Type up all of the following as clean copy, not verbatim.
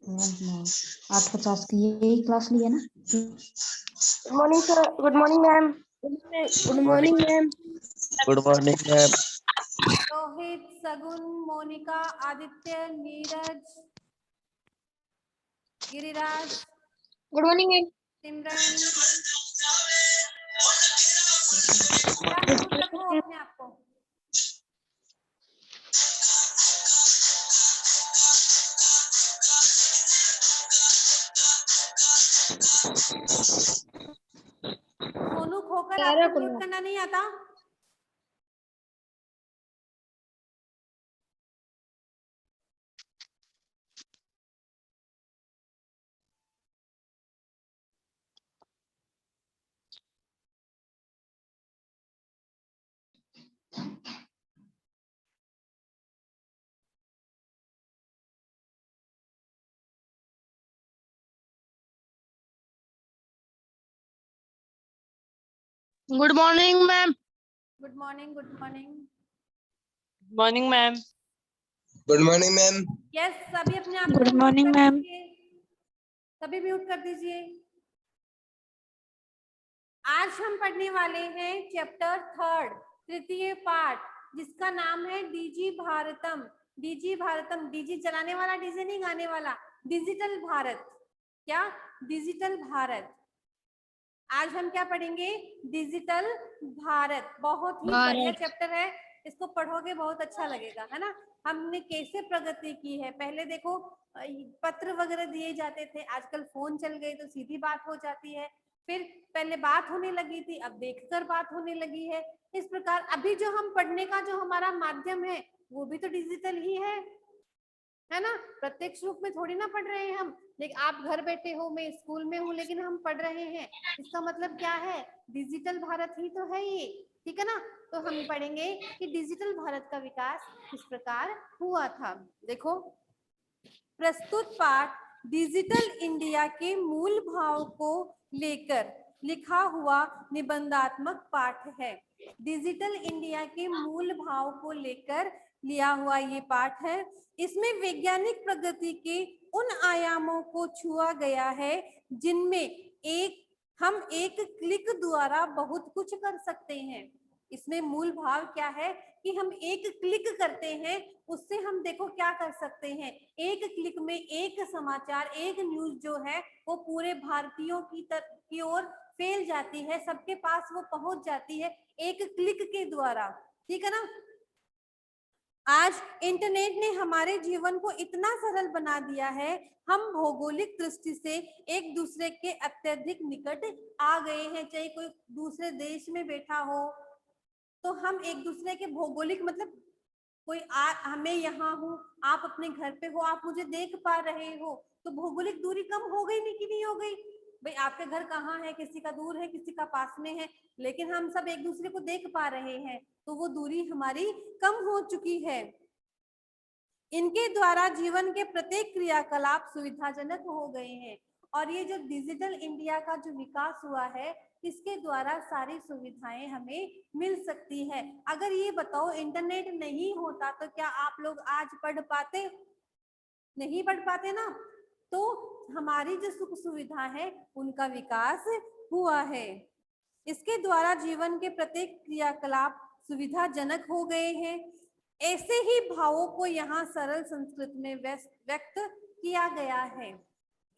8:50 की यही क्लास ली है ना? Good morning sir, good morning ma'am. Good morning ma'am. Good morning ma'am. Rohit, Sagun, Monika, Aditya, Neeraj, Giriraj, good morning ma'am. Simran, क्या म्यूट रखो अपने आप को। सोनू खोकर, आपको म्यूट करना नहीं आता? Good morning ma'am. Good morning, good morning. Morning ma'am. Good morning ma'am. Yes, सभी अपने आप Good को morning, म्यूट कर ma'am. दीजिए। सभी म्यूट कर दीजिए। आज हम पढ़ने वाले हैं चैप्टर 3, तृतीय पाठ, जिसका नाम है DG Bharatam. DG Bharatam, DG चलाने वाला, डीजे नहीं गाने वाला, डिजिटल भारत। क्या? डिजिटल भारत। आज हम क्या पढ़ेंगे? डिजिटल भारत। बहुत ही बढ़िया चैप्टर है, इसको पढ़ोगे बहुत अच्छा लगेगा, है ना। हमने कैसे प्रगति की है। पहले देखो पत्र वगैरह दिए जाते थे, आजकल फोन चल गए तो सीधी बात हो जाती है। फिर पहले बात होने लगी थी, अब देखकर बात होने लगी है। इस प्रकार अभी जो हम पढ़ने का जो हमारा माध्यम है वो भी तो डिजिटल ही है ना। प्रत्यक्ष रूप में थोड़ी ना पढ़ रहे हैं हम, लेकिन आप घर बैठे हो, मैं स्कूल में हूँ, लेकिन हम पढ़ रहे हैं। इसका मतलब क्या है? डिजिटल भारत ही तो है ये, ठीक है ना। तो हम पढ़ेंगे कि डिजिटल भारत का विकास किस प्रकार हुआ था। देखो, प्रस्तुत पाठ डिजिटल इंडिया के मूल भाव को लेकर लिखा हुआ निबंधात्मक पाठ है। डिजिटल इंडिया के मूल भाव को लेकर लिया हुआ ये पाठ है। इसमें वैज्ञानिक प्रगति के उन आयामों को छुआ गया है जिनमें हम एक क्लिक द्वारा बहुत कुछ कर सकते हैं। इसमें मूल भाव क्या है कि हम एक क्लिक करते हैं, उससे हम देखो क्या कर सकते हैं। एक क्लिक में एक समाचार, एक न्यूज जो है वो पूरे भारतीयों की ओर फैल जाती है, सबके पास वो पहुंच जाती है एक क्लिक के द्वारा, ठीक है ना। आज इंटरनेट ने हमारे जीवन को इतना सरल बना दिया है, हम भौगोलिक दृष्टि से एक दूसरे के अत्यधिक निकट आ गए हैं। चाहे कोई दूसरे देश में बैठा हो तो हम एक दूसरे के भौगोलिक, मतलब कोई हमें यहाँ हूँ, आप अपने घर पे हो, आप मुझे देख पा रहे हो, तो भौगोलिक दूरी कम हो गई नहीं कि नहीं हो गई। भाई आपके घर कहाँ है, किसी का दूर है, किसी का पास में है, लेकिन हम सब एक दूसरे को देख पा रहे हैं, तो वो दूरी हमारी कम हो चुकी है। इनके द्वारा जीवन के प्रत्येक क्रियाकलाप सुविधाजनक हो गए हैं। और ये जो डिजिटल इंडिया का जो विकास हुआ है, इसके द्वारा सारी सुविधाएं हमें मिल सकती है। अगर ये बताओ इंटरनेट नहीं होता तो क्या आप लोग आज पढ़ पाते? नहीं पढ़ पाते ना। तो हमारी जो सुख सुविधा है उनका विकास हुआ है। इसके द्वारा जीवन के प्रत्येक क्रियाकलाप सुविधाजनक हो गए हैं। ऐसे ही भावों को यहाँ सरल संस्कृत में व्यक्त किया गया है।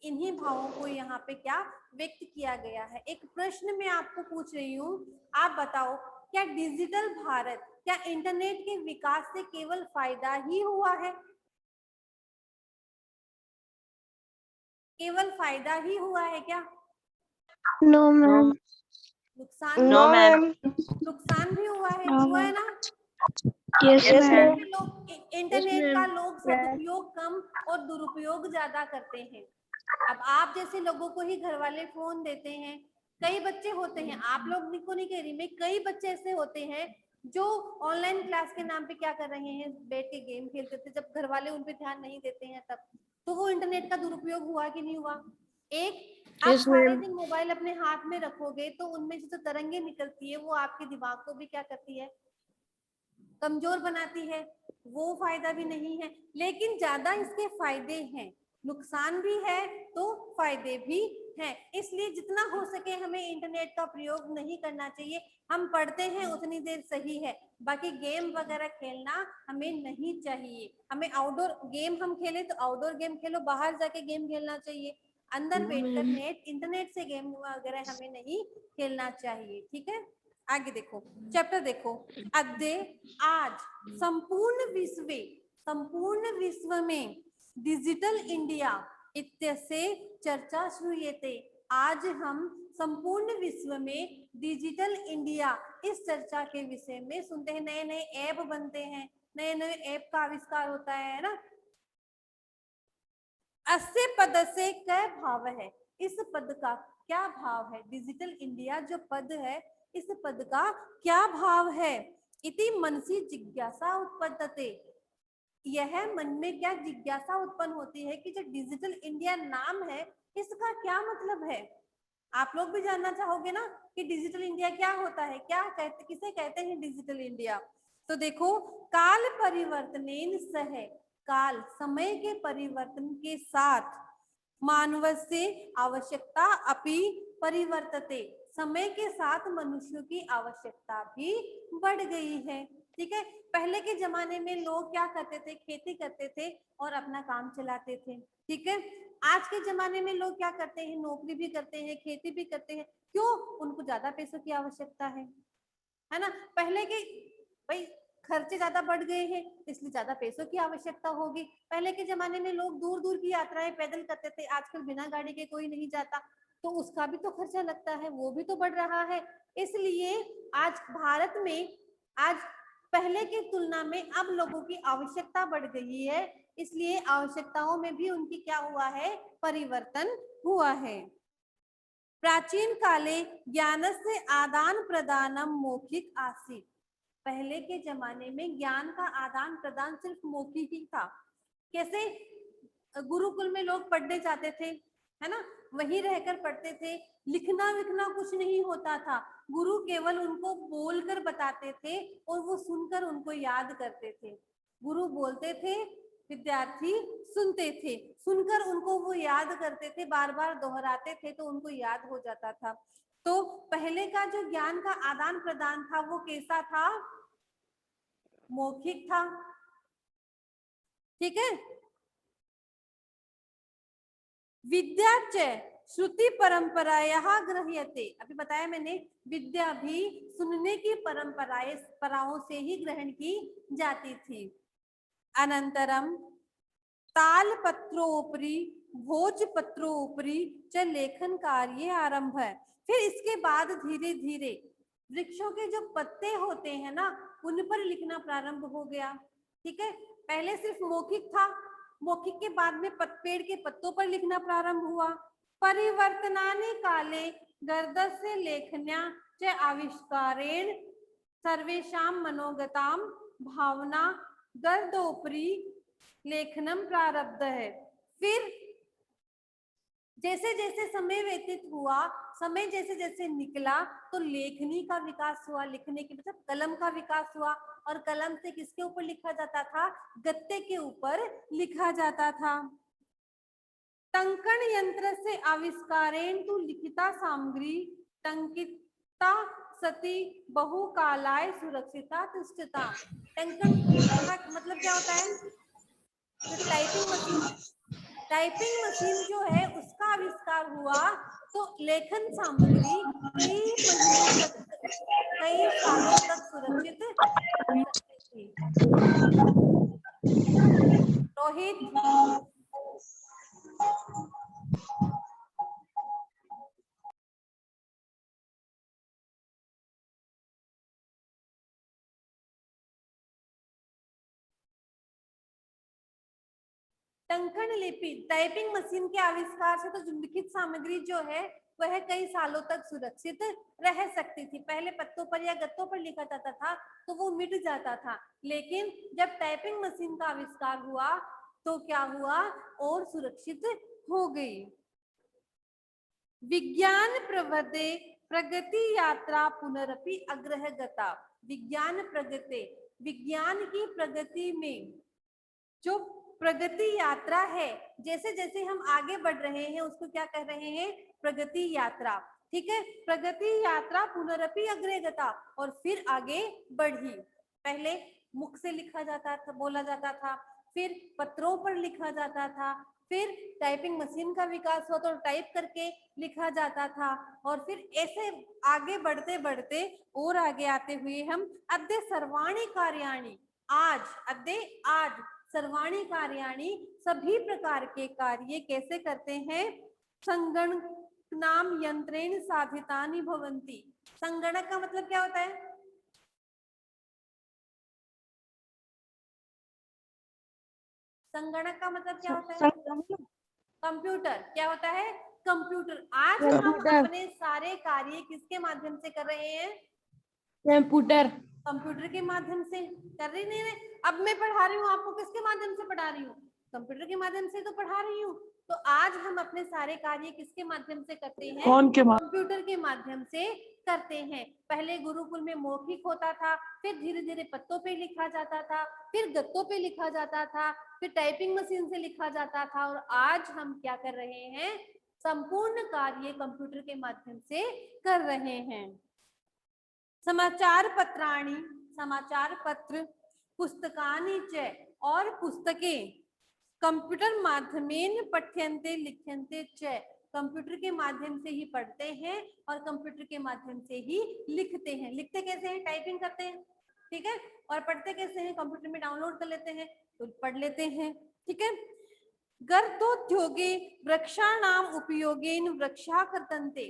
इन्हीं भावों को यहाँ पे क्या व्यक्त किया गया है। एक प्रश्न मैं आपको पूछ रही हूँ, आप बताओ, क्या डिजिटल भारत, क्या इंटरनेट के विकास से केवल फायदा ही हुआ है? केवल फायदा ही हुआ है क्या? No ma'am. नुकसान? No ma'am. नुकसान भी हुआ है, No, हुआ है ना। Yes ma'am. इंटरनेट का लोग सदुपयोग कम और दुरुपयोग ज्यादा करते हैं। अब आप जैसे लोगों को ही घर वाले फोन देते हैं। कई बच्चे होते हैं, आप लोग को नहीं कह रही मैं, कई बच्चे ऐसे होते हैं जो ऑनलाइन क्लास के नाम पे क्या कर रहे हैं, बैठ के गेम खेलते थे, जब घर वाले उन पे ध्यान नहीं देते हैं तब। तो वो इंटरनेट का दुरुपयोग हुआ कि नहीं हुआ? एक आप सारे दिन मोबाइल अपने हाथ में रखोगे तो उनमें से जो तरंगे निकलती है वो आपके दिमाग को भी क्या करती है, कमजोर बनाती है। वो फायदा भी नहीं है, लेकिन ज्यादा इसके फायदे हैं, नुकसान भी है तो फायदे भी हैं। इसलिए जितना हो सके हमें इंटरनेट का प्रयोग नहीं करना चाहिए। हम पढ़ते हैं उतनी देर सही है, बाकी गेम वगैरह खेलना हमें नहीं चाहिए। हमें आउटडोर गेम हम खेलें तो आउटडोर गेम खेलो, बाहर जाके गेम खेलना चाहिए। अंदर बैठकर इंटरनेट से गेम वगैरह हमें नहीं खेलना चाहिए। ठीक है, आगे देखो, चैप्टर देखो। अद्य आज संपूर्ण विश्व में डिजिटल इंडिया इत्यस्य चर्चा श्रूयते। आज हम संपूर्ण विश्व में डिजिटल इंडिया इस चर्चा के विषय में सुनते हैं। नए नए ऐप बनते हैं, नए नए ऐप का आविष्कार होता है ना। अस्य पद से क्या भाव है, इस पद का क्या भाव है? डिजिटल इंडिया जो पद है, इस पद का क्या भाव है? इति मनसी जिज्ञासा उत्पद्यते। यह मन में क्या जिज्ञासा उत्पन्न होती है कि जो डिजिटल इंडिया नाम है इसका क्या मतलब है? आप लोग भी जानना चाहोगे ना कि डिजिटल इंडिया क्या होता है, क्या कहते, किसे कहते हैं डिजिटल इंडिया? तो देखो, काल परिवर्तनेन सह, काल समय के परिवर्तन के साथ, मानवस्य आवश्यकता अपि परिवर्तते, समय के साथ मनुष्यों की आवश्यकता भी बढ़ गई है। ठीक है, पहले के जमाने में लोग क्या करते थे, खेती करते थे और अपना काम चलाते थे। ठीक है, आज के जमाने में लोग क्या करते हैं, नौकरी भी करते हैं, खेती भी करते हैं। क्यों? उनको ज्यादा पैसों की आवश्यकता है ना। पहले के भाई खर्चे ज्यादा बढ़ गए हैं, इसलिए ज्यादा पैसों की आवश्यकता होगी। पहले के जमाने में लोग दूर दूर की यात्राएं पैदल करते थे, आजकल बिना गाड़ी के कोई नहीं जाता, तो उसका भी तो खर्चा लगता है, वो भी तो बढ़ रहा है। इसलिए आज भारत में आज पहले की तुलना में अब लोगों की आवश्यकता बढ़ गई है, इसलिए आवश्यकताओं में भी उनकी क्या हुआ है, परिवर्तन हुआ है। प्राचीन काले ज्ञानस्य आदान प्रदानम मौखिक आसीत्। पहले के जमाने में ज्ञान का आदान प्रदान सिर्फ मौखिक ही था। कैसे? गुरुकुल में लोग पढ़ने जाते थे, है ना, वहीं रहकर पढ़ते थे, लिखना विखना कुछ नहीं होता था। गुरु केवल उनको बोलकर बताते थे और वो सुनकर उनको याद करते थे। गुरु बोलते थे, विद्यार्थी सुनते थे, सुनकर उनको वो याद करते थे, बार बार दोहराते थे तो उनको याद हो जाता था। तो पहले का जो ज्ञान का आदान प्रदान था वो कैसा था? मौखिक था। ठीक है, विद्या च श्रुति परंपराया गृह्यते। अभी बताया मैंने, विद्या भी सुनने की परंपराओं से ही ग्रहण की जाती थी। अनंतरम तालपत्रोपरि भोजपत्रोपरि च लेखन कार्य आरंभ है। फिर इसके बाद धीरे धीरे वृक्षों के जो पत्ते होते हैं ना, उन पर लिखना प्रारंभ हो गया। ठीक है, पहले सिर्फ मौखिक था, मौखिक के बाद में पेड़ के पत्तों पर लिखना प्रारंभ हुआ। परिवर्तनानि काले गर्दस्य लेखन्या च आविष्कारेण सर्वेषां मनोगतां भावना गर्दोपरि लेखनम प्रारब्ध है। फिर जैसे जैसे समय व्यतीत हुआ, समय जैसे जैसे निकला, तो लेखनी का विकास हुआ, लिखने की मतलब कलम का विकास हुआ। और कलम से किसके ऊपर लिखा जाता था? गत्ते के ऊपर लिखा जाता था। टंकन यंत्र से आविष्कारेण तु लिखिता सामग्री टंकिता सती बहुकालाय सुरक्षिता तिष्ठता। टंकन मतलब क्या होता है? जो टाइपिंग मशीन जो है उसका आविष्कार हुआ, तो लेखन सामग्री कई सालों तक सुरक्षित थी। रोहित, टंकन लिपि टाइपिंग मशीन के आविष्कार से तो लिखित सामग्री जो है वह कई सालों तक सुरक्षित रह सकती थी। पहले पत्तों पर या गत्तों पर लिखा जाता था तो वो मिट जाता था, लेकिन जब टाइपिंग मशीन का आविष्कार हुआ तो क्या हुआ? और सुरक्षित हो गई। विज्ञान प्रवदे प्रगति यात्रा पुनरपि अग्रहगता। विज्ञान प्रगति विज्ञान की प्रगति में जो प्रगति यात्रा है, जैसे जैसे हम आगे बढ़ रहे हैं उसको क्या कह रहे हैं? प्रगति यात्रा। ठीक है, प्रगति यात्रा पुनरपि अग्रे गता, और फिर आगे बढ़ी। पहले मुख से लिखा जाता था, बोला जाता था, फिर पत्रों पर लिखा जाता था, फिर टाइपिंग मशीन का विकास हुआ तो टाइप करके लिखा जाता था, और फिर ऐसे आगे बढ़ते बढ़ते और आगे आते हुए हम अद्य सर्वाणि कार्याणि, आज सर्वाणि कार्याणि, सभी प्रकार के कार्य कैसे करते हैं? संगणनाम यंत्रेण साधितानि भवन्ति। संगणक का मतलब क्या होता है? संगणक का मतलब क्या होता है? कंप्यूटर। क्या होता है? कंप्यूटर। आज हम अपने सारे कार्य किसके माध्यम से कर रहे हैं? कंप्यूटर के माध्यम से कर रही नहीं। अब मैं पढ़ा रही हूँ आपको, किसके माध्यम से पढ़ा रही हूँ? कंप्यूटर के माध्यम से तो पढ़ा रही हूँ। तो आज हम अपने सारे कार्य किसके माध्यम से करते हैं? कंप्यूटर के माध्यम से करते हैं। पहले गुरुकुल में मौखिक होता था, फिर धीरे धीरे पत्तों पे लिखा जाता था, फिर गत्तों पे लिखा जाता था, फिर टाइपिंग मशीन से लिखा जाता था, और आज हम क्या कर रहे हैं? संपूर्ण कार्य कंप्यूटर के माध्यम से कर रहे हैं। समाचार पत्राणि, समाचार पत्र, पुस्तकानि च, और पुस्तकें कंप्यूटर माध्यमेन पठ्यन्ते लिख्यन्ते च, कंप्यूटर के माध्यम से ही पढ़ते हैं और कंप्यूटर के माध्यम से ही लिखते हैं। लिखते कैसे हैं? टाइपिंग करते हैं, ठीक है, और पढ़ते कैसे हैं? कंप्यूटर में डाउनलोड कर लेते हैं तो पढ़ लेते हैं, ठीक है। गर्तोद्योगे वृक्षाणाम उपयोगेन वृक्षा कर्तन्ते,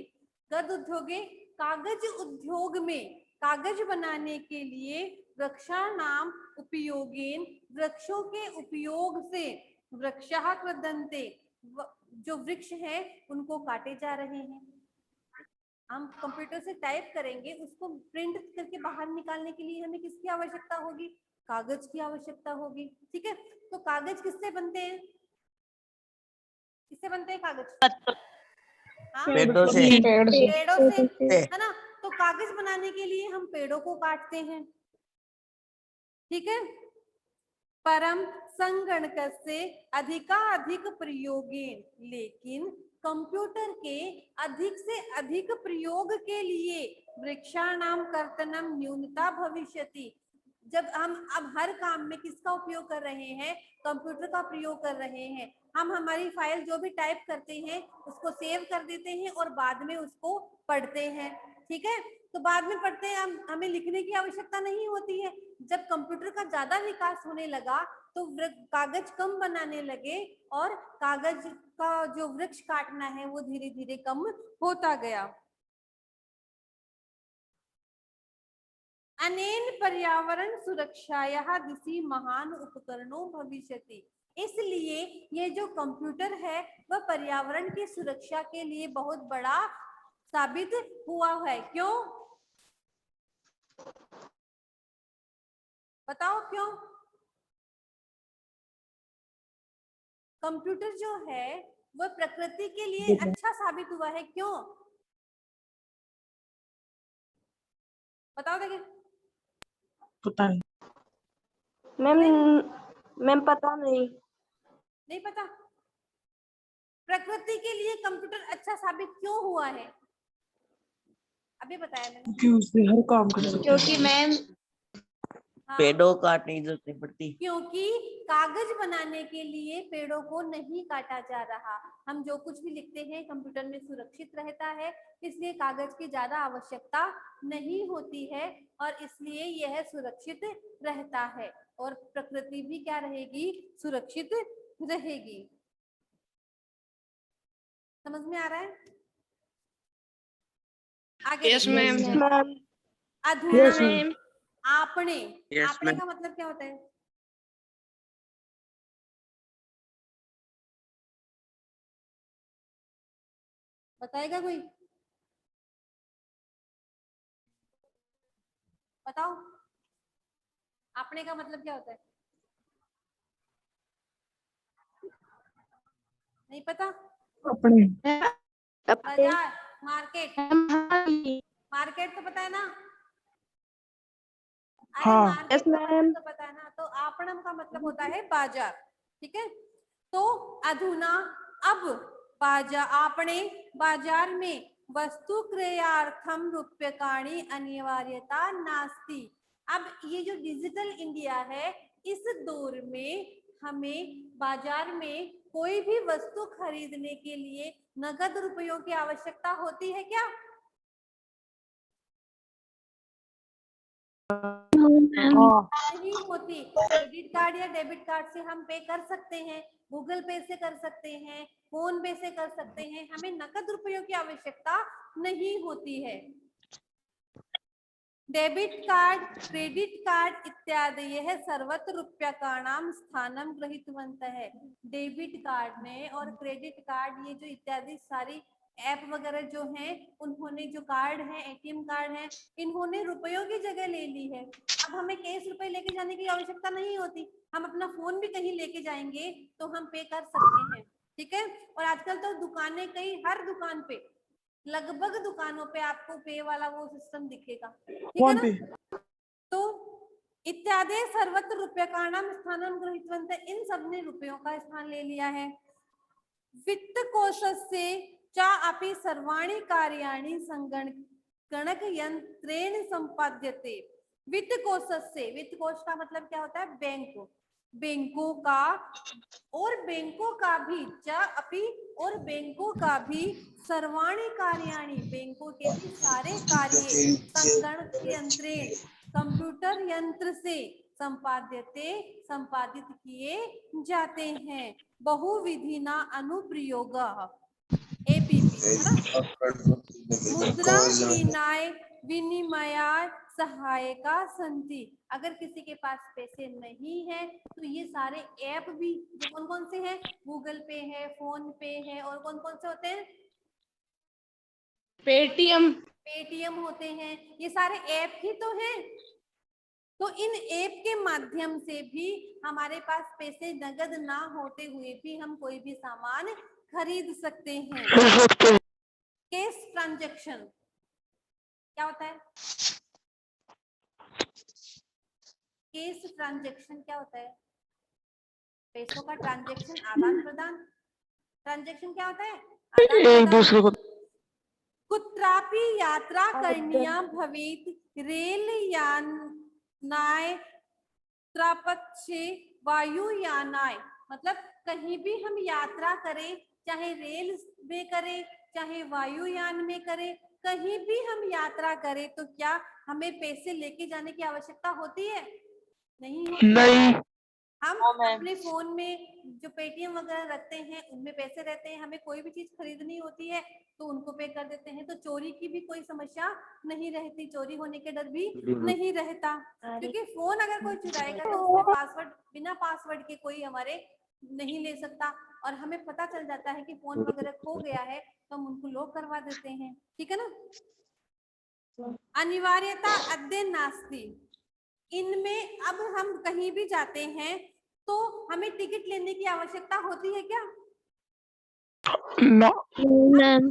गर्त उद्योगे, कागज उद्योग में कागज बनाने के लिए वृक्षाणाम उपयोगेन, वृक्षों के उपयोग से, वृक्षः कृदन्ते, जो वृक्ष है उनको काटे जा रहे हैं। हम कंप्यूटर से टाइप करेंगे, उसको प्रिंट करके बाहर निकालने के लिए हमें किसकी आवश्यकता होगी? कागज की आवश्यकता होगी, ठीक है। तो कागज किससे बनते हैं? किससे बनते हैं कागज? हाँ? पेड़ों से। पेड़ों से, है ना। तो कागज बनाने के लिए हम पेड़ों को काटते हैं, ठीक है। परम संगणकस्य अधिकाधिक प्रयोगेन, लेकिन कंप्यूटर के अधिक से अधिक प्रयोग के लिए वृक्षाणाम कर्तनम न्यूनता भविष्यति, जब हम अब हर काम में किसका उपयोग कर रहे हैं? कंप्यूटर का प्रयोग कर रहे हैं। हम हमारी फाइल जो भी टाइप करते हैं उसको सेव कर देते हैं और बाद में उसको पढ़ते हैं, ठीक है। तो बाद में पढ़ते हैं, हमें लिखने की आवश्यकता नहीं होती है। जब कंप्यूटर का ज्यादा विकास होने लगा तो कागज कम बनाने लगे और कागज का जो वृक्ष काटना है वो धीरे धीरे कम होता गया। अनेन पर्यावरण सुरक्षायाः दिशि महान उपकरणों भविष्यति, इसलिए ये जो कंप्यूटर है वह पर्यावरण की सुरक्षा के लिए बहुत बड़ा साबित हुआ है। क्यों? बताओ क्यों? कंप्यूटर जो है वह प्रकृति के लिए अच्छा साबित हुआ है। क्यों? बताओ देखिए। पता नहीं मैम, पता नहीं। नहीं पता? प्रकृति के लिए कंप्यूटर अच्छा साबित क्यों हुआ है? अभी बताया मैंने। क्योंकि उससे हर काम कर सकते हैं। क्योंकि मैम हाँ, पेड़ों काटने की जरूरत नहीं पड़ती। क्योंकि कागज बनाने के लिए पेड़ों को नहीं काटा जा रहा। हम जो कुछ भी लिखते हैं कंप्यूटर में सुरक्षित रहता है, इसलिए कागज की ज्यादा आवश्यकता नहीं होती है और इसलिए यह सुरक्षित रहता है और प्रकृति भी क्या रहेगी? सुरक्षित रहेगी। समझ में आ रहा है? आगे यस देखिए। मैम। अधुना Yes, ma'am. आपने, Yes, आपने ma'am. का मतलब क्या होता है? बताएगा कोई? बताओ, आपने का मतलब क्या होता है? नहीं पता? अपने बाजार, मार्केट। मार्केट तो पता है ना? अरे हाँ। मार्केट Yes, का मतलब ma'am. तो पता है ना, तो आपणम का मतलब होता है बाजार, ठीक है। तो अधुना अब आपणे बाजार में वस्तु क्रयार्थम रूप्यकाणि अनिवार्यता नास्ति। अब ये जो डिजिटल इंडिया है, इस दौर में हमें बाजार में कोई भी वस्तु खरीदने के लिए नगद रुपयों की आवश्यकता होती है क्या? नहीं होती। क्रेडिट कार्ड या डेबिट कार्ड से हम पे कर सकते हैं, गूगल पे से कर सकते हैं, फोन पे से कर सकते हैं, हमें नकद रुपयों की आवश्यकता नहीं होती है। डेबिट कार्ड, क्रेडिट कार्ड इत्यादि यह सर्वत्र रूप्यकाणाम स्थानम गृहीतवन्तः है। डेबिट कार्ड ने और क्रेडिट कार्ड, ये जो इत्यादि सारी ऐप वगैरह जो हैं, उन्होंने जो कार्ड है, एटीएम कार्ड है, इन्होंने रुपयों की जगह ले ली है। अब हमें कैश रुपए लेके जाने की आवश्यकता नहीं होती, हम अपना फोन भी कहीं लेके जाएंगे तो हम पे कर सकते हैं, ठीक है। और आजकल तो दुकानें, कई हर दुकान पे, लगभग दुकानों पे आपको पे वाला वो सिस्टम दिखेगा, ठीक है ना। तो इत्यादि सर्वत्र रूप्यकाणाम स्थानम गृहीतवन्तः, इन सब ने रुपयों का स्थान ले लिया है। वित्त कोशस्य च अपि सर्वाणि कार्याणि संगणक यंत्रेण संपाद्यते। वित्त कोशस्य, वित्त कोश का मतलब क्या होता है? बैंक, बैंकों का, और बैंकों का भी, च अपि, और बैंकों का भी, सर्वाणि कार्याणि, बैंकों के भी सारे कार्य, संगणक यंत्रेण, कंप्यूटर यंत्र से, संपाद्यते, संपादित किए जाते हैं। बहुविधिना अनुप्रयोग, एपीपी, है ना। मुद्रा विनिमय विनिमय सहायका संति, अगर किसी के पास पैसे नहीं है तो ये सारे ऐप भी, जो कौन कौन से हैं, गूगल पे है, फोन पे है, और कौन कौन से होते हैं? पेटीएम होते हैं, ये सारे ऐप ही तो हैं। तो इन ऐप के माध्यम से भी हमारे पास पैसे नगद ना होते हुए भी हम कोई भी सामान खरीद सकते हैं। कैश ट्रांजैक्शन क्या होता है? कैश ट्रांजैक्शन क्या होता है? पैसों का ट्रांजैक्शन, आदान प्रदान। ट्रांजैक्शन क्या होता है? आदान प्रदान। कुत्रापि यात्रा करणीया भवेत्, रेल यानाय, त्रापक्षे वायुयानाय, मतलब कहीं भी हम यात्रा करें, चाहे रेल में करें, चाहे वायुयान में करें, कहीं भी हम यात्रा करें तो क्या हमें पैसे लेके जाने की आवश्यकता होती है? नहीं होती। नहीं। हम अपने फोन में जो पेटीएम वगैरह रखते हैं, उनमें पैसे रहते हैं, हमें कोई भी चीज खरीदनी होती है तो उनको पे कर देते हैं, तो चोरी की भी कोई समस्या नहीं रहती, चोरी होने के डर भी नहीं रहता, क्योंकि फोन अगर कोई चुराएगा तो उसमें पासवर्ड, बिना पासवर्ड के कोई हमारे नहीं ले सकता, और हमें पता चल जाता है कि फोन वगैरह खो गया है तो हम उनको लॉक करवा देते हैं, ठीक है ना। अनिवार्यता अद्य नास्ति, इनमें अब हम कहीं भी जाते हैं तो हमें टिकट लेने की आवश्यकता होती है क्या? मैम।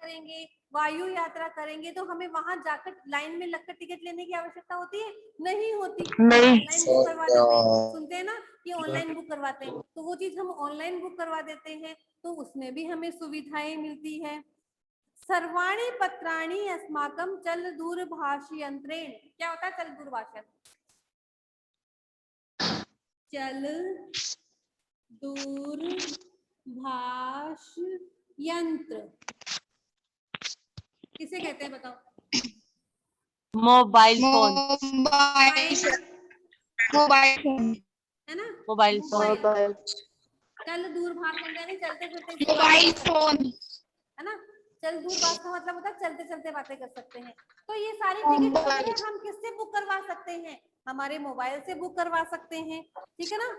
करेंगे, वायु यात्रा करेंगे तो हमें वहां जाकर लाइन में लगकर टिकट लेने की आवश्यकता होती है? नहीं होती। ऑनलाइन बुक करवा देते हैं, सुनते हैं ना कि ऑनलाइन बुक करवाते हैं, तो वो चीज हम ऑनलाइन बुक करवा देते हैं, तो उसमें भी हमें सुविधाएं मिलती है। सर्वाणि पत्राणि अस्माकं चल दूरभाष यंत्रेण, क्या होता है चल दूरभाष यंत्र? चल दूरभाष यंत्र किसे कहते हैं बताओ? मोबाइल फोन, मोबाइल फोन है ना, मोबाइल फोन, चल दूरभाष यंत्र यानी चलते चलते मोबाइल फोन, है ना। चल दूरभाष का मतलब होता है चलते चलते बातें कर सकते हैं। तो ये सारी टिकट वगैरह हम किससे बुक करवा सकते हैं? हमारे मोबाइल से बुक करवा सकते हैं, ठीक है ना।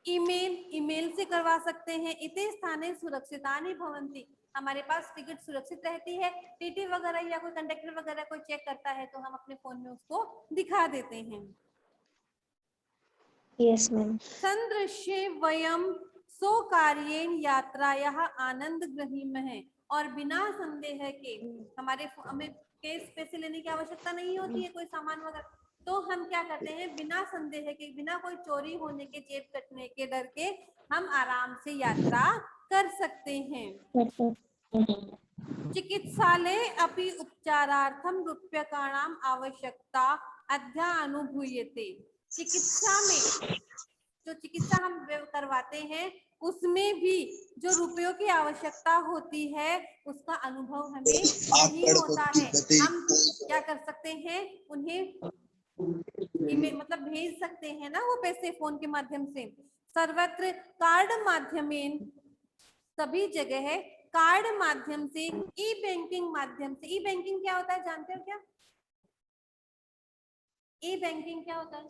ईमेल से करवा सकते हैं। इते स्थाने सुरक्षितानि भवन्ति, हमारे पास टिकट सुरक्षित रहती है। टीटी वगैरह या कोई कंडक्टर वगैरह कोई चेक करता है तो हम अपने फोन में उसको दिखा देते हैं। Yes ma'am. संदृश्ये वयम सो कार्येन यात्रायाः आनंद ग्रहीमः, और बिना संदेह के हमें केस पे से लेने की आवश्यकता नहीं होती है कोई सामान वगैरह, तो हम क्या करते हैं बिना संदेह के, बिना कोई चोरी होने के, जेब कटने के डर के हम आराम से यात्रा कर सकते हैं। चिकित्सालय अपि उपचारार्थम रूप्यकाणाम आवश्यकता अध्यानुभूयते। चिकित्सा में जो चिकित्सा हम करवाते हैं उसमें भी जो रुपयों की आवश्यकता होती है उसका अनुभव हमें नहीं होता है। हम क्या कर सकते हैं, उन्हें मतलब भेज सकते हैं ना वो पैसे फोन के माध्यम से। सर्वत्र कार्ड माध्यमेन, सभी जगह है कार्ड माध्यम से, ई बैंकिंग माध्यम से। ई बैंकिंग क्या होता है जानते हो क्या? ई बैंकिंग क्या होता है?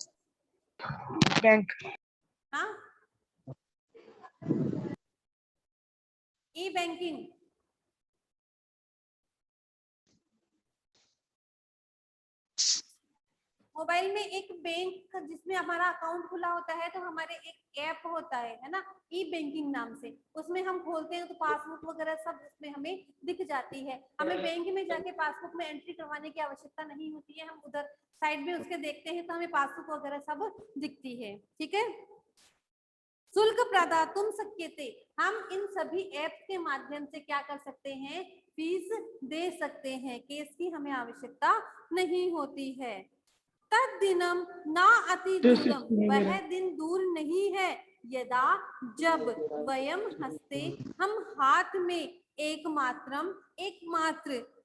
बैंक। हाँ, ई बैंकिंग मोबाइल में एक बैंक जिसमें हमारा अकाउंट खुला होता है तो हमारे एक ऐप होता है ना, ई बैंकिंग नाम से। उसमें हम खोलते हैं तो पासबुक वगैरह सब उसमें हमें दिख जाती है। हमें बैंक में जाके पासबुक में एंट्री करवाने की आवश्यकता नहीं होती है, हम उधर साइड में उसके देखते हैं तो हमें पासबुक वगैरह सब दिखती है। ठीक है। शुल्क प्रदातुम शक्यते, हम इन सभी ऐप के माध्यम से क्या कर सकते हैं, फीस दे सकते हैं। केस की हमें आवश्यकता नहीं होती है। तद दिनम ना अति दूरम, वह दिन दूर नहीं है, यदा जब वयम हस्ते, हम हाथ में एकमात्र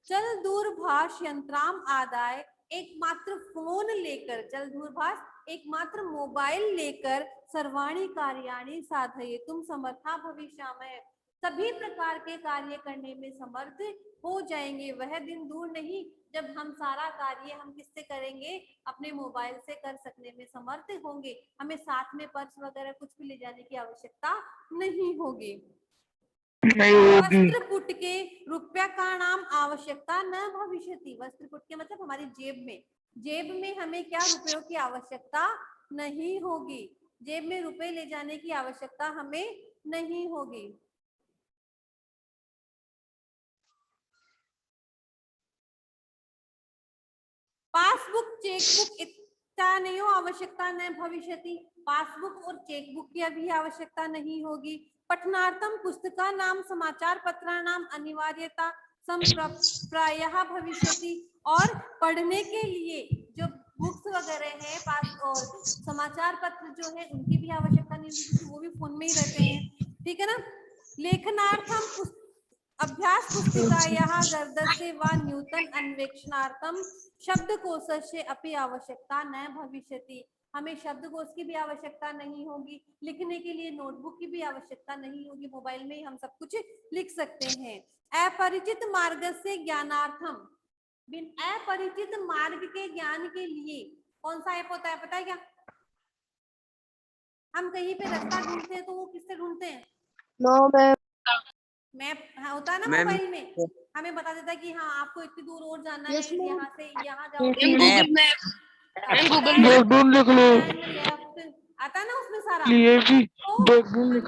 चल दूरभाष यंत्राम आदाय, एकमात्र फोन लेकर, चल दूरभाष एकमात्र मोबाइल लेकर, सर्वाणी कार्याणि साधयितुम समर्था भविष्यामः, सभी प्रकार के कार्य करने में समर्थ हो जाएंगे। वह दिन दूर नहीं जब हम सारा कार्य हम किससे करेंगे, अपने मोबाइल से कर सकने में समर्थ होंगे। हमें साथ में पर्स वगैरह कुछ भी ले जाने की आवश्यकता नहीं होगी। वस्त्रपुट के रुपया का नाम आवश्यकता न भविष्यति। वस्त्रपुट के मतलब हमारी जेब में हमें क्या रुपयों की आवश्यकता नहीं होगी, जेब में रुपए ले जाने की आवश्यकता हमें नहीं होगी। पासबुक चेकबुक इत्यादि आवश्यकता न भविष्यति, पासबुक और चेकबुक की अभी आवश्यकता नहीं होगी। पठनार्थम पुस्तका नाम समाचार पत्र नाम अनिवार्यता संप्रायः भविष्यति, और पढ़ने के लिए जो बुक्स वगैरह है पास और समाचार पत्र जो है उनकी भी आवश्यकता नहीं होगी क्योंकि वो भी फोन में ही रहते हैं। ठीक है ना। लेखनार्थम अभ्यास पुस्तिकायाः गर्दस्य वा न्यूतन अन्वेषणार्थम शब्दकोशस्य अपि आवश्यकता न भविष्यति, हमें शब्दकोश की भी आवश्यकता नहीं होगी। लिखने के लिए नोटबुक की भी आवश्यकता नहीं होगी, मोबाइल में ही हम सब कुछ लिख सकते हैं। अपरिचित मार्ग से ज्ञानार्थम, अपरिचित मार्ग के ज्ञान के लिए कौन सा ऐप होता है पता है क्या? हम कहीं पे रास्ता ढूंढते हैं तो वो किससे ढूंढते हैं? No ma'am. मैप होता है ना मोबाइल में, हमें बता देता है कि हाँ आपको इतनी दूर और जाना है, यहाँ से यहाँ जाओगे, गूगल मैप। आता है ना उसमें सारा। तो हमें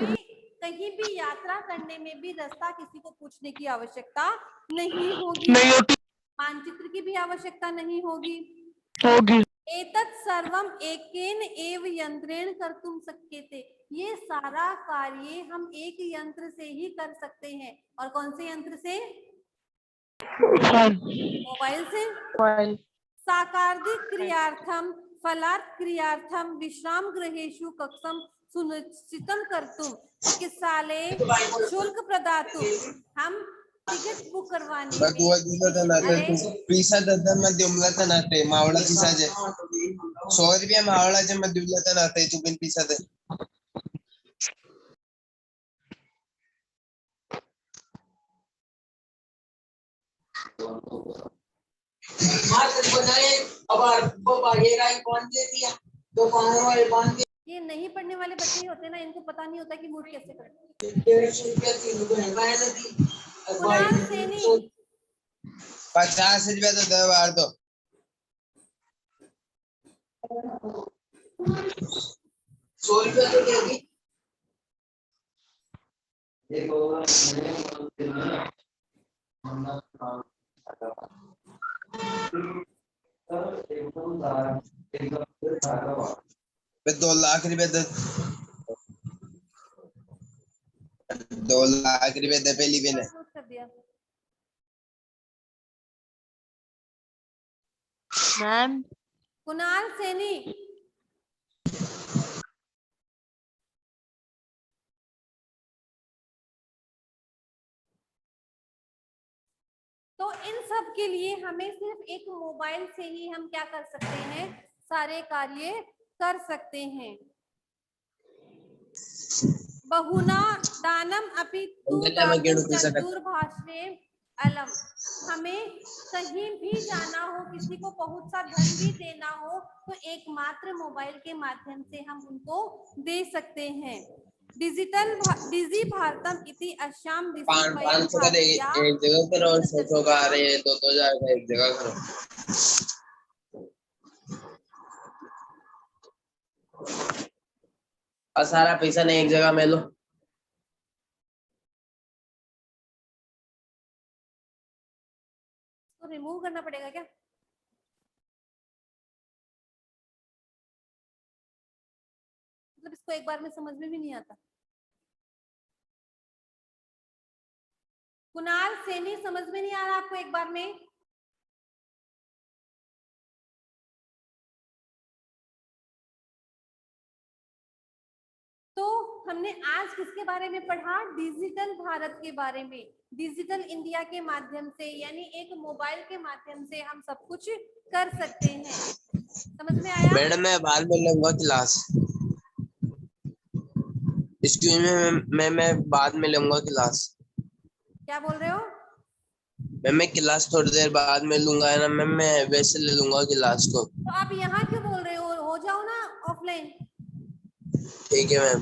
कहीं भी यात्रा करने में भी रास्ता किसी को पूछने की आवश्यकता नहीं होगी, मानचित्र की भी आवश्यकता नहीं होगी। एतत् सर्वम एकेन एव यंत्रेण कर्तुम शक्यते, ये सारा कार्य हम एक यंत्र से ही कर सकते हैं। और कौन से यंत्र से? मोबाइल से। साकार्दिक क्रियार्थम फलार्थ क्रियार्थम विश्राम गृहेषु कक्षम सुनिश्चितम कर्तुम चिकित्सालय शुल्क प्रदातुम, हम टिकट बुक करवाने में मध्ये उमलाता नाते मावळा पिसाजे 100 रुपया मावळाच्या मध्ये उमलाता नाते चुकन पिसादे ये नहीं पढ़ने वाले बच्चे ही होते ना, इनको पता नहीं होता कि मूड कैसे करते। 50 रुपया तो दे बार दो 100 रुपया तो देगी। पे 2 लाख रुपए दे 2 लाख रुपए दे पहली भी ने कर दिया। मैम कुणाल सैनी, तो इन सब के लिए हमें सिर्फ एक मोबाइल से ही हम क्या कर सकते हैं, सारे कार्य कर सकते हैं। बहुना दानम अपि तु दूरभाषे अलम। हमें कहीं भी जाना हो, किसी को बहुत सा धन भी देना हो, तो एकमात्र मोबाइल के माध्यम से हम उनको दे सकते हैं। डिजी भारतम इति अश्याम 500 का एक जगह करो और 100 का आ रहे हैं 2,000 का एक जगह करो। और सारा पैसा नहीं एक जगह में लो। तो रिमूव करना पड़ेगा क्या? मतलब इसको एक बार में समझ में भी नहीं आता। कुणाल सैनी, समझ में नहीं आ रहा आपको एक बार में? तो हमने आज किसके बारे में पढ़ा? डिजिटल भारत के बारे में। डिजिटल इंडिया के माध्यम से, यानी एक मोबाइल के माध्यम से हम सब कुछ कर सकते हैं। समझ में आया? मैडम मैं बाद में लूंगा क्लास। एक्सक्यूज मी, मैं बाद में लूंगा क्लास। क्या बोल रहे हो? मैं क्लास थोड़ी देर बाद में लूंगा है ना मैम, मैं वैसे ले लूंगा क्लास को। तो आप यहाँ क्यों बोल रहे हो? हो जाओ ना ऑफलाइन। ठीक है मैम।